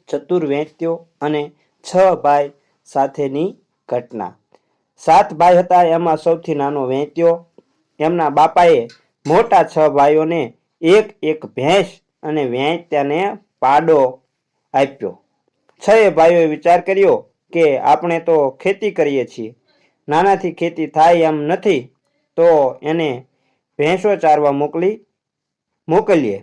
ચતુર વેત્યો અને 6 ભાઈ સાથેની ઘટના। 7 ભાઈ હતા, એમાં સૌથી નાનો વેત્યો। એમના બાપાએ મોટા 6 ભાઈઓને એક એક ભેંસ અને વેત્યાને પાડો આપ્યો। 6 ભાઈઓએ વિચાર કર્યો કે આપણે તો ખેતી કરીએ છીએ, નાનાથી ખેતી થાય એમ નથી, તો એને ભેંસો ચારવા મોકલીએ।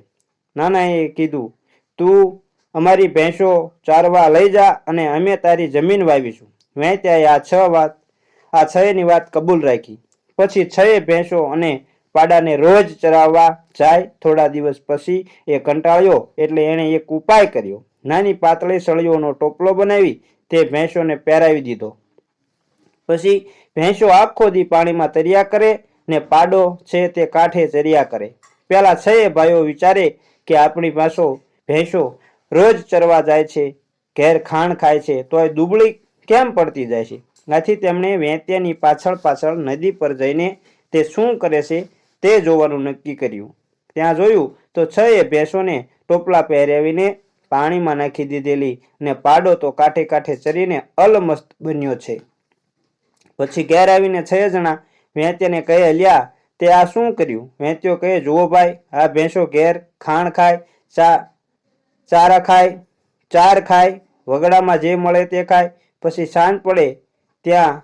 નાનાએ કીધું, તું અમારી ભેંસો ચારવા લઈ જા અને અમે તારી જમીન વાવીશું। વેત્યાએ આ 6ની વાત કબૂલ રાખી। પછી 6 ભેંસો અને પાડાને રોજ ચરાવવા જાય। થોડા દિવસ પછી એ કંટાળ્યો એટલે એણે એક ઉપાય કર્યો। નાની પાતળી સળીઓનો ટોપલો બનાવી તે ભેંસોને પહેરાવી દીધો। પછી ભેંસો આખો દી પાણીમાં તર્યા કરે ને પાડો છે તે કાંઠે ચર્યા કરે। પેલા 6 ભાઈઓ વિચારે કે આપણી ભેંસો રોજ ચરવા જાય છે, ઘેર ખાણ ખાય છે, તોય દુબળી કેમ પડતી જાય છે? આથી તેમણે વેત્યાની પાછળ નદી પર જઈને તે શું કરે છે તે જોવાનું નક્કી કર્યું। ત્યાં જોયું તો 6 ભેંસોને ટોપલા પહેરાવીને પાણીમાં નાખી દીધેલી ને પાડો તો કાંઠે કાંઠે ચરીને અલમસ્ત બન્યો છે। પછી ઘેર આવીને 6 જણા વેત્યાને કહે, અલ્યા તે આ શું કર્યું? વેત્યો કહે, જુઓ ભાઈ, આ ભેંસો ઘેર ખાણ ખાય, ચાર ખાય, વગડામાં જે મળે તે ખાય, પછી સાંજ પડે ત્યાં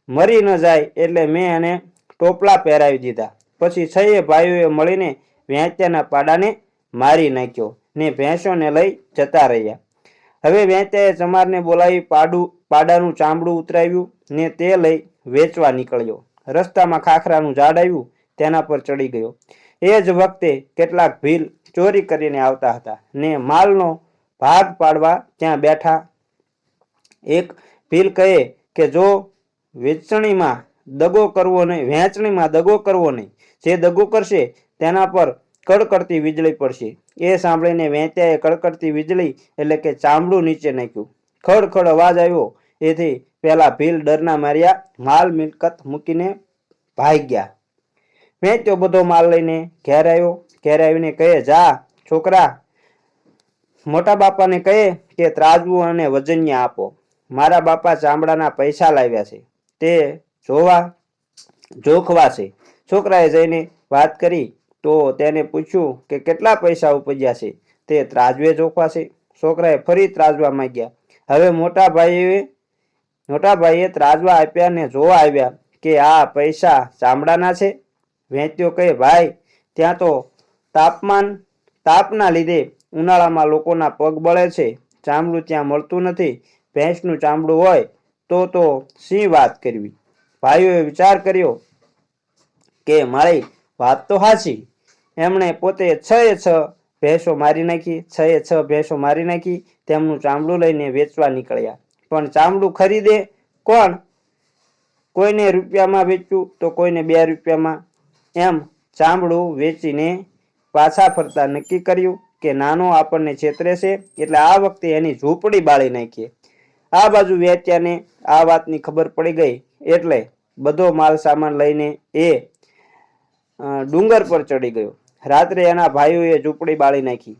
મરી ન જાય એટલે મેં એને ટોપલા પહેરાવી દીધા। પછી 6 ભાઈઓએ મળીને વેત્યાના પાડાને મારી નાખ્યો ને ભેંસોને લઈ જતા રહ્યા। હવે વેત્યાએ ચમારને બોલાવી પાડાનું ચામડું ઉતરાવ્યું ને તે લઈ વેચવા નીકળ્યો। રસ્તામાં ખાખરાનું ઝાડ આવ્યું, તેના પર ચડી ગયો। એ જ વખતે કેટલાક ભીલ ચોરી કરીને આવતા હતા ને માલનો ભાગ પાડવા ત્યાં બેઠા। એક ભીલ કહે કે જો વેચણીમાં દગો કરવો નહીં, જે દગો કરશે તેના પર કડકડતી વીજળી પડશે। એ સાંભળીને વેત્યાએ કડકડતી વીજળી એટલે કે ચામડું નીચે નાખ્યું। ખડ અવાજ આવ્યો, એથી પેલા ભીલ ડરના માર્યા માલ મિલકત મૂકીને ભાગ્યા। વેત્યો બધો માલ લઈને ઘેર આવ્યો। ઘેર આવીને કહે, જા છોકરા, મોટા બાપાને કહે કે ત્રાજવું અને વજનિયા આપો, મારા બાપા ચામડાના પૈસા લાવ્યા છે, તે જોખવા છે। છોકરાએ જઈને વાત કરી તો તેને પૂછ્યું કે કેટલા પૈસા ઉપજ્યા છે, તે ત્રાજવે જોખવા છે? છોકરાએ ફરી ત્રાજવા માંગ્યા। હવે મોટા ભાઈએ ત્રાજવા આપ્યા ને જોવા આવ્યા કે આ પૈસા ચામડાના છે। વેત્યો કહે, ભાઈ, ત્યાં તો તાપના લીધે ઉનાળામાં લોકોના પગ બળે છે, ચામડું ત્યાં મળતું નથી। ભેંસનું ચામડું હોય તો શી વાત કરવી? ભાઈઓએ વિચાર કર્યો કે મારી વાત તો સાચી। એમણે પોતે 6 ભેંસો મારી નાખી। તેમનું ચામડું લઈને વેચવા નીકળ્યા। પણ ચામડું ખરીદે કોણ? કોઈને રૂપિયામાં વેચ્યું તો કોઈને 2 રૂપિયામાં। એમ ચામડું વેચીને પાછા ફરતા નક્કી કર્યું કે નાનો આપણને છેતરે છે એટલે આ વખતે એની ઝૂંપડી બાળી નાખીએ। આ બાજુ વેત્યાને આ વાતની ખબર પડી ગઈ એટલે બધો માલ સામાન લઈને એ ડુંગર પર ચડી ગયો। રાત્રે એના ભાઈઓએ ઝૂંપડી બાળી નાખી।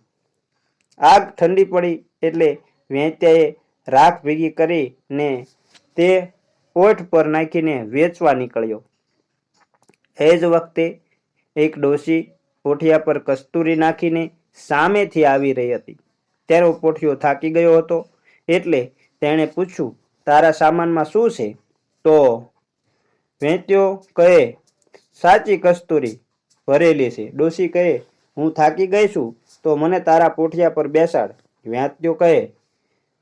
આગ ઠંડી પડી એટલે વેત્યાએ રાખ ભેગી કરીને તે ઓઠ પર નાખીને વેચવા નીકળ્યો। એ જ વખતે એક ડોશી પોઠિયા પર કસ્તુરી નાખીને સામેથી આવી રહી હતી। તેનો પોઠિયો થાકી ગયો હતો એટલે તેણે પૂછ્યું, તારા સામાનમાં શું છે? તો વેત્યો કહે, સાચી કસ્તુરી ભરેલી છે। ડોશી કહે, હું થાકી ગઈ છું તો મને તારા પોઠિયા પર બેસાડ। વેત્યો કહે,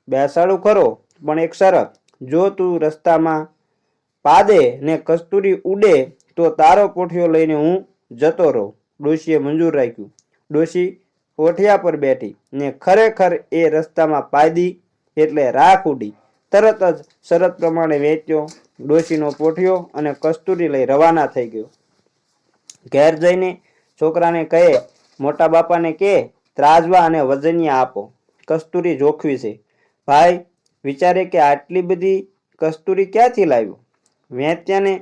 બેસાડું ખરો, પણ એક શરત, જો તું રસ્તામાં પાદે ને કસ્તુરી ઉડે તો તારો પોઠિયો લઈને હું જતો રહું। ડોશીએ મંજૂર રાખ્યું। ડોશી પોઠિયા પર બેઠી ને ખરેખર એ રસ્તામાં પાડી એટલે રાખ ઉડી। તરત જ શરત પ્રમાણે વેત્યો ડોશીનો પોઠિયો અને કસ્તુરી લઈ રવાના થઈ ગયો। ઘેર જઈને છોકરાને કહે, મોટા બાપાને કે ત્રાજવા અને વજનિયા આપો, કસ્તુરી જોખવી છે। ભાઈ વિચારે કે આટલી બધી કસ્તુરી ક્યાંથી લાવ્યો? વેત્યાને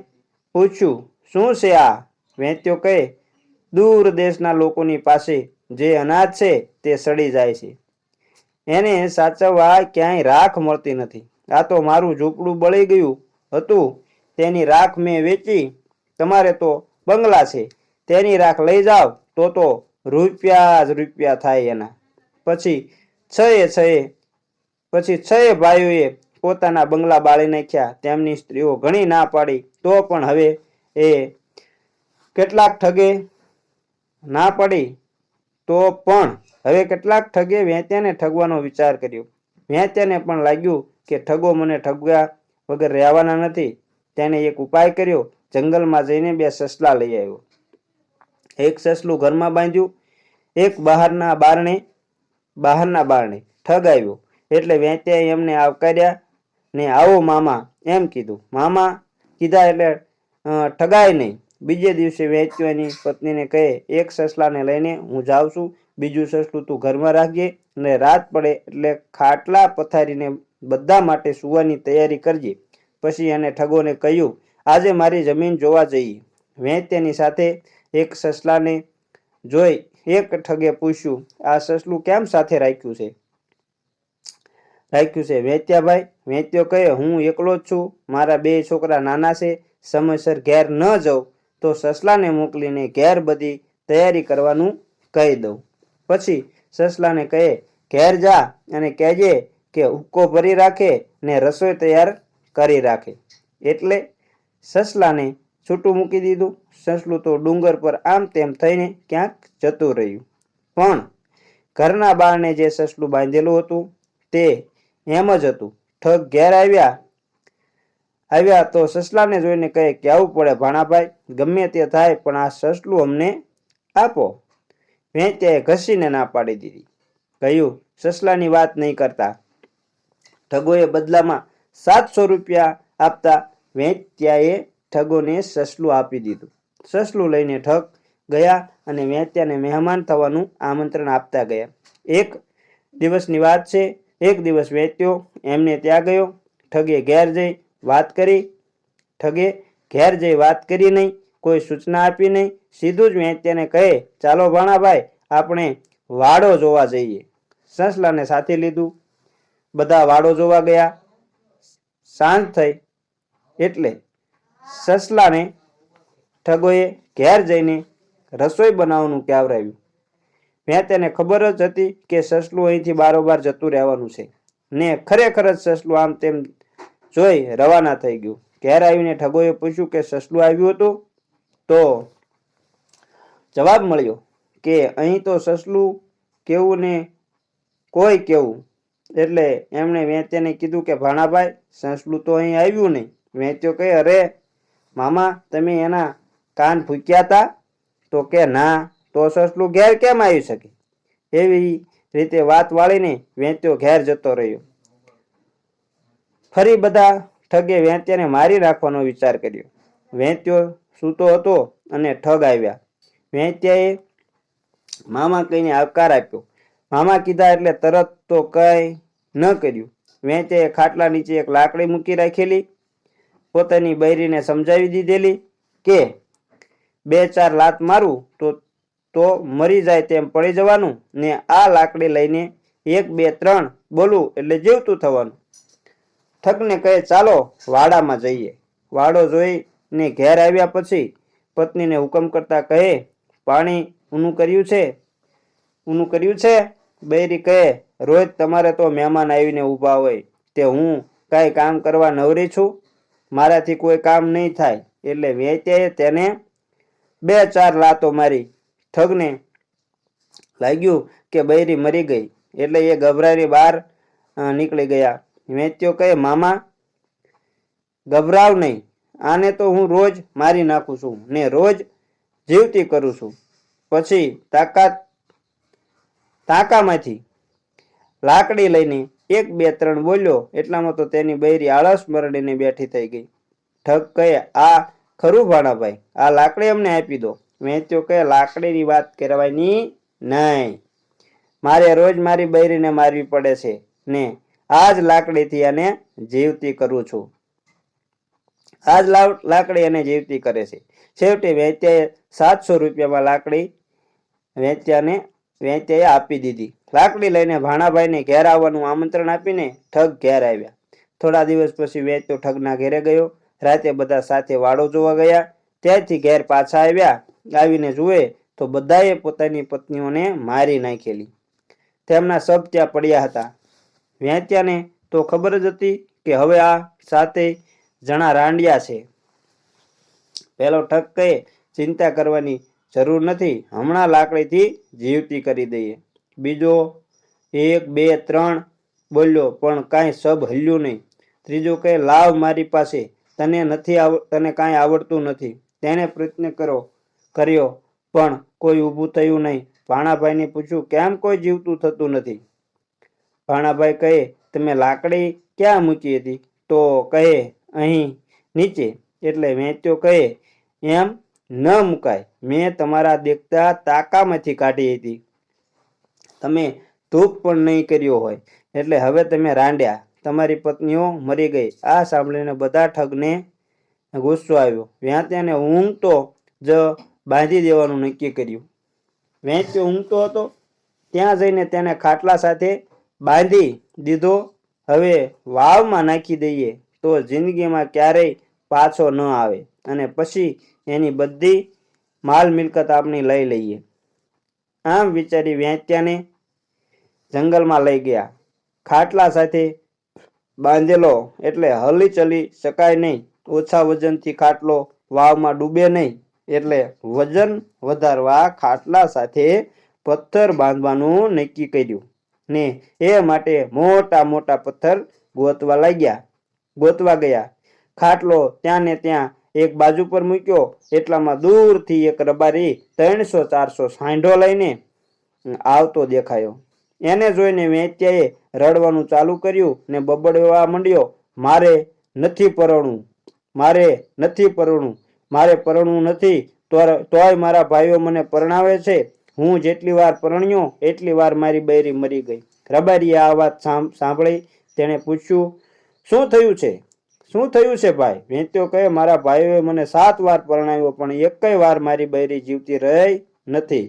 પૂછ્યું, શું છે આ? વેત્યો કહે, દૂર દેશના લોકોની પાસે જે અનાજ છે તે સડી જાય છે, એને સાચવવા ક્યાંય રાખ મળતી નથી. આ તો મારું ઝૂંપડું બળી ગયું હતું, તેની રાખ મેં વેચી. તમારે તો બંગલા છે, તેની રાખ લઈ જાઓ તો રૂપિયા જ રૂપિયા થાય એના. પછી છએ ભાઈઓએ પોતાના બંગલા બાળી નાખ્યા. તેમની સ્ત્રીઓ ઘણી ના પાડી તો પણ હવે એ કેટલાક ઠગે ના પડી તો પણ હવે કેટલાક ઠગે વેત્યાને ઠગવાનો વિચાર કર્યો. વેત્યાને પણ લાગ્યું કે ઠગો મને ઠગવા વગર રહેવાના નથી. તેને એક ઉપાય કર્યો. જંગલમાં જઈને 2 સસલા લઈ આવ્યો. એક સસલું ઘરમાં બાંધ્યું, એક બહારના બારણે ઠગ આવ્યો એટલે વેત્યાએ એમને આવકાર્યા ને આવો મામા એમ કીધું. મામા કીધા એટલે ઠગાય નહીં. બીજે દિવસે વેત્યો એની પત્નીને કહે, એક સસલાને લઈને હું જાઉં છું, બીજું સસલું તું ઘરમાં રાખજે અને રાત પડે એટલે ખાટલા પથારીને બધા માટે સુવાની તૈયારી કરજે. પછી એને ઠગોને કહ્યું, આજે મારી જમીન જોવા જઈએ. વેત્યાની સાથે એક સસલાને જોઈ એક ઠગે પૂછ્યું, આ સસલું કેમ સાથે રાખ્યું છે વેત્યાભાઈ? વેત્યો કહે, હું એકલો જ છું, મારા 2 છોકરા નાના છે, સમયસર ઘેર ન જાઉં તો સસલાને મોકલીને ઘેર બધી તૈયારી કરવાનું કહી દઉં. પછી સસલાને કહે, ઘેર જા અને કહેજે કે હુક્કો ભરી રાખે ને રસોઈ તૈયાર કરી રાખે. એટલે સસલાને છૂટું મૂકી દીધું. સસલું તો ડુંગર પર આમ તેમ થઈને ક્યાંક જતું રહ્યું. પણ ઘરના બારણે જે સસલું બાંધેલું હતું તે એમ જ હતું. ઠગ ઘેર આવ્યા તો સસલાને જોઈને કહે કે આવું પડે ભાણાભાઈ, ગમે તે થાય પણ આ સસલું અમને આપો. વેત્યાએ ઘસીને ના પાડી દીધી. કહ્યું, સસલાની વાત નહીં કરતા. ઠગોએ બદલામાં 700 રૂપિયા આપતા વેત્યાએ ઠગોને સસલું આપી દીધું. સસલું લઈને ઠગ ગયા અને વેત્યાને મહેમાન થવાનું આમંત્રણ આપતા ગયા. એક દિવસની વાત છે. એક દિવસ વેત્યો એમને ત્યાં ગયો. ઠગે ઘેર જઈ વાત કરી નહીં, કોઈ સૂચના આપી નહીં. સીધું જ વેત્યાને કહે, ચાલો ભાણાભાઈ, આપણે વાડો જોવા જઈએ. સસલાને સાથે લીધું. બધા વાડો જોવા ગયા. સાંજ થઈ એટલે સસલાને ઠગોએ ઘેર જઈને રસોઈ બનાવવાનું કહેવરાવ્યું. વેત્યાને ખબર જ હતી કે સસલું અહીંથી બારોબાર જતું રહેવાનું છે ને ખરેખર જ સસલું આમ તેમ જોઈ રવાના થઈ ગયું. ઘેર આવીને ઠગોએ પૂછ્યું કે સસલું આવ્યું હતું? તો જવાબ મળ્યો કે અહીં તો સસલું કેવું ને કોઈ કેવું. એટલે એમણે વેત્યાને કીધું કે ભાણાભાઈ, સસલું તો અહીં આવ્યું નહીં. વેત્યો કહે, અરે મામા, તમે એના કાન ફૂંક્યા હતા? તો કે ના, તો સસલું ઘેર કેમ આવી શકે? એવી રીતે વાત વાળીને વેત્યો ઘેર જતો રહ્યો. ફરી બધા ઠગે વેત્યાને મારી નાખવાનો વિચાર કર્યો. વેત્યો સૂતો હતો અને ઠગ આવ્યા. વેત્યાએ મામા કહીને આવકાર આપ્યો. મામા કીધા એટલે તરત તો કંઈ ન કર્યું. વેત્યાએ ખાટલા નીચે એક લાકડી મૂકી રાખેલી. પોતાની બૈરીને સમજાવી દીધેલી કે 2-4 લાત મારું તો મરી જાય તેમ પડી જવાનું ને આ લાકડી લઈને 1, 2, 3 બોલું એટલે જીવતું થવાનું. ઠગને કહે, ચાલો વાડામાં જઈએ. વાડો જોઈને ઘેર આવ્યા પછી પત્નીને હુકમ કરતા કહે, પાણી ઊનું કર્યું છે? બૈરી કહે, રોજ તમારે તો મહેમાન આવીને ઊભા હોય તે હું કાંઈ કામ કરવા નવરી છું? મારાથી કોઈ કામ નહીં થાય. એટલે વેત્યાએ તેને 2-4 લાતો મારી. ઠગને લાગ્યું કે બૈરી મરી ગઈ એટલે એ ગભરાઈને બહાર નીકળી ગયા. વેત્યો કહે, મામા ગભરાવ નહીં, આને તો હું રોજ મારી નાખું છું ને રોજ જીવતી કરું છું. પછી તાકામાંથી લાકડી લઈને 1, 2, 3 બોલ્યો એટલામાં તો તેની બૈરી આળસ મરડીને બેઠી થઈ ગઈ. ઠગ કહે, આ ખરું ભાણાભાઈ, આ લાકડી અમને આપી દો. વેત્યો કહે, લાકડીની વાત કરવાની નહીં, મારે રોજ મારી બૈરીને મારવી પડે છે ને આ જ લાકડીથી એને જીવતી કરું છું. આ જ લાકડી એને જીવતી કરે છે. છેવટે વેત્યાએ 700 રૂપિયામાં લાકડી વેત્યાને વેંત્યાએ આપી દીધી. લાકડી લઈને ભાણાભાઈને ઘેર આવવાનું આમંત્રણ આપીને ઠગ ઘેર આવ્યા. થોડા દિવસ પછી વેંત્યો ઠગના ઘેરે ગયો. રાતે બધા સાથે વાડો જોવા ગયા. ત્યાંથી ઘેર પાછા આવ્યા. આવીને જુએ તો બધાએ પોતાની પત્નીઓને મારી નાખેલી. તેમના શબ ત્યાં પડ્યા હતા. વેંત્યાને તો ખબર જ હતી કે હવે આ 7 જણા રાંડ્યા છે. પેલો ઠગ કહે, ચિંતા કરવાની જરૂર નથી, હમણાં લાકડીથી જીવતી કરી દઈએ. બીજો 1, 2, 3 બોલ્યો, પણ કાંઈ સબ હલ્યું નહીં. ત્રીજો કહે, લાવ મારી પાસે, તને કાંઈ આવડતું નથી. તેણે પ્રયત્ન કર્યો પણ કોઈ ઊભું થયું નહીં. ભાણાભાઈને પૂછ્યું, કેમ કોઈ જીવતું થતું નથી? ભાણાભાઈ કહે, તમે લાકડી ક્યાં મૂકી હતી? તો કહે, અહીં નીચે. એટલે વેંત્યો કહે, એમ ન મુકાય, મેં તમારા દેખતા તાકામાંથી કાઢી હતી. તમે ધૂપ પણ નહીં કર્યો હોય, એટલે હવે તમે રાંડ્યા. તમારી પત્નીઓ મરી ગઈ. આ સાંભળીને બધા ઠગને ગુસ્સો આવ્યો. વેંત્યાને ઊંઘતો જ બાંધી દેવાનું નક્કી કર્યું. વેંત્યો ઊંઘતો હતો ત્યાં જઈને તેને ખાટલા સાથે બાંધી દીધો. હવે વાવમાં નાખી દઈએ તો જિંદગીમાં ક્યારેય પાછો ન આવે, અને પછી એની બધી માલ મિલકત આપણે લઈ લઈએ. આમ વિચારી વેંત્યાને જંગલમાં લઈ ગયા. ખાટલા સાથે બાંધેલો એટલે હલી ચલી શકાય નહીં. ઓછા વજનથી ખાટલો વાવમાં ડૂબે નહીં, એટલે વજન વધારવા ખાટલા સાથે પથ્થર બાંધવાનું નક્કી કર્યું ને એ માટે મોટા મોટા પથ્થર ગોતવા ગયા. ખાટલો ત્યાં ને ત્યાં એક બાજુ પર મૂક્યો. એટલામાં દૂરથી એક રબારી 300-400 સાંઢો લઈને આવતો દેખાયો. એને જોઈને વેંત્યાએ રડવાનું ચાલુ કર્યું ને બબડવા માંડ્યો, મારે નથી પરણવું, મારે પરણવું નથી, તોય મારા ભાઈઓ મને પરણાવે છે. હું જેટલી વાર પરણ્યો એટલી વાર મારી બૈરી મરી ગઈ. રબારીએ આ વાત સાંભળી તેણે પૂછ્યું, શું થયું છે ભાઈ? વેંત્યો કહે, મારા ભાઈઓએ મને 7 વાર પરણાવ્યો, પણ એકય વાર મારી બૈરી જીવતી રહી નથી.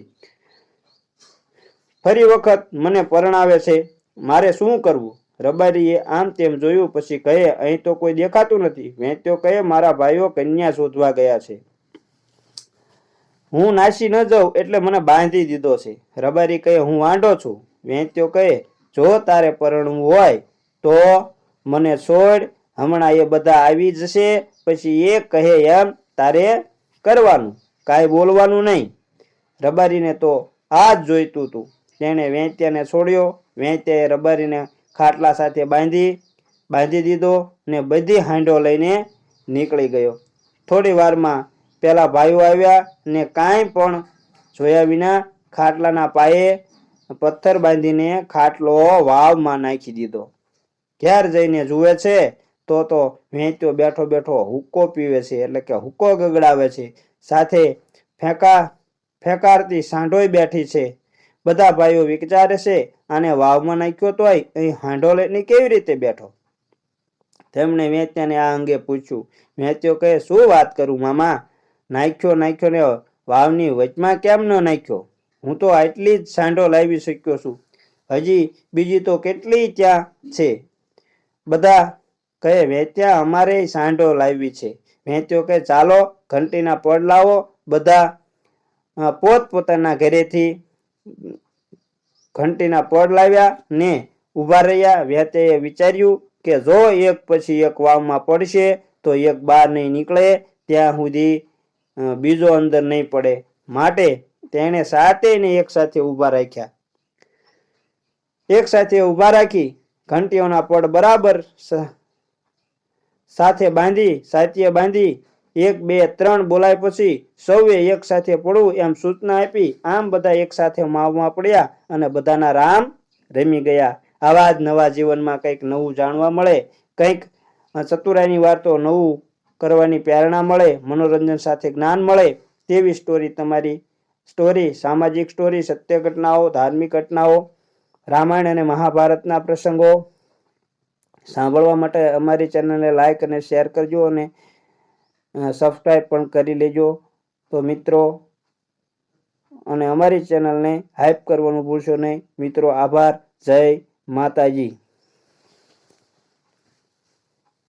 ફરી વખત મને પરણાવે છે, મારે શું કરવું? રબારીએ આમ તેમ જોયું, પછી કહે, અહીં તો કોઈ દેખાતું નથી. વેંત્યો કહે, મારા ભાઈઓ કન્યા શોધવા ગયા છે. હું નાસી ન જાઉં એટલે મને બાંધી દીધો છે. રબારી કહે, હું વાંઢો છું. વેંત્યો કહે, જો તારે પરણવું હોય તો મને છોડ, હમણાં એ બધા આવી જશે. પછી એ કહે એમ તારે કરવાનું, કાંઈ બોલવાનું નહીં. રબારીને તો આ જ જોઈતું હતું. તેણે વેંત્યાને છોડ્યો. વેંત્યાએ રબારીને ખાટલા સાથે બાંધી દીધો ને બધી હાંડો લઈને નીકળી ગયો. થોડી વારમાં પેલા ભાઈઓ આવ્યા ને કાંઈ પણ જોયા વિના ખાટલાના પાયે પથ્થર બાંધીને ખાટલો વાવમાં નાખી દીધો. ઘેર જઈને જુએ છે તો વેંત્યો બેઠો બેઠો હુક્કો પીવે છે, એટલે કે હુક્કો ગગડાવે છે. સાથે ફેંકારતી સાંઢોય બેઠી છે. બધા ભાઈઓ વિચારે છે, આને વાવમાં નાખ્યો તોય અહીં હાંડો લઈને કેવી રીતે બેઠો? તેમણે વેંત્યાને આ અંગે પૂછ્યું. વેંત્યો કહે, શું વાત કરું મામા, નાખ્યો ને વાવની વચમાં કેમ ન નાખ્યો? હું તો આટલી જ સાંઢો લાવી શક્યો છું, હજી બીજી તો કેટલી ત્યાં છે. બધા કહે, વેંત્યા અમારે સાંઢો લાવી છે. વેંત્યો કહે, ચાલો ઘંટીના પડ લાવો. બધા પોતપોતાના ઘરેથી ઘંટીના પડ લાવ્યા ને ઊભા રહ્યા. વેંત્યાએ વિચાર્યું કે જો એક પછી એક વાવમાં પડશે તો એક બહાર નહીં નીકળે, ત્યાં સુધી બીજો અંદર નહીં પડે. માટે તેણે 7ને એક સાથે ઊભા રાખી ઘંટીઓના પડ બરાબર સાથે બાંધી 1, 2, 3 બોલાય પછી સૌએ એક સાથે પડવું એમ સૂચના આપી. આમ બધા એક સાથે માવમાં પડ્યા અને બધાના રામ રમી ગયા. આવા જ નવા જીવનમાં કંઈક નવું જાણવા મળે, કંઈક ચતુરાઈની વાતો નવું કરવાની પ્રેરણા મળે, મનોરંજન સાથે જ્ઞાન મળે તેવી સ્ટોરી, તમારી સ્ટોરી, સામાજિક સ્ટોરી, સત્ય ઘટનાઓ, ધાર્મિક ઘટનાઓ, રામાયણ અને મહાભારતના પ્રસંગો સાંભળવા માટે અમારી ચેનલને લાઈક અને શેર કરજો અને સબસ્ક્રાઈબ પણ કરી લેજો. તો મિત્રો, અને અમારી ચેનલને હાઈપ કરવાનું ભૂલશો નહીં. મિત્રો આભાર. જય માતાજી.